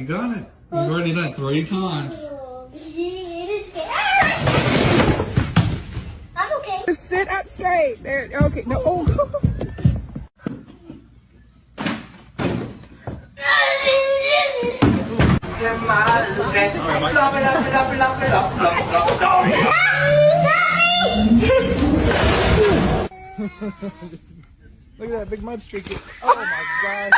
You got it. You've already done it 3 times. It is I'm okay. Just sit up straight. There. Okay. No. Oh. Look at that big mud streak. Oh my gosh.